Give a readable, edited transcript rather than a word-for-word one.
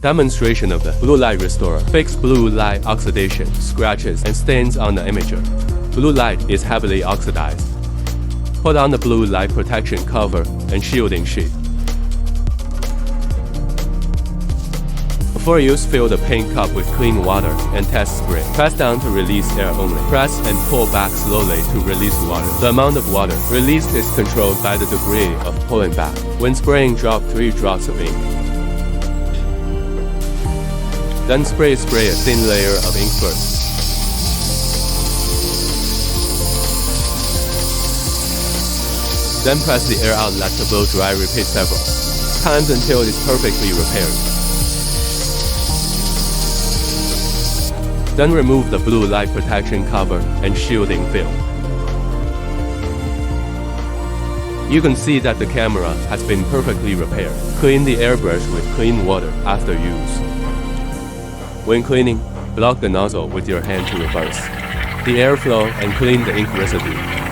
Demonstration of the blue light restorer. Fix blue light oxidation, scratches, and stains on the imager. Blue light is heavily oxidized. Put on the blue light protection cover and shielding sheet. Before use, fill the paint cup with clean water and test spray. Press down to release air only. Press and pull back slowly to release water. The amount of water released is controlled by the degree of pulling back. When spraying, drop 3 drops of ink. Then spray a thin layer of ink first. Then press the air outlet to blow dry. Repeat several times until it is perfectly repaired. Then remove the blue light protection cover and shielding film. You can see that the camera has been perfectly repaired. Clean the airbrush with clean water after use. When cleaning, block the nozzle with your hand to reverse the airflow and clean the ink residue.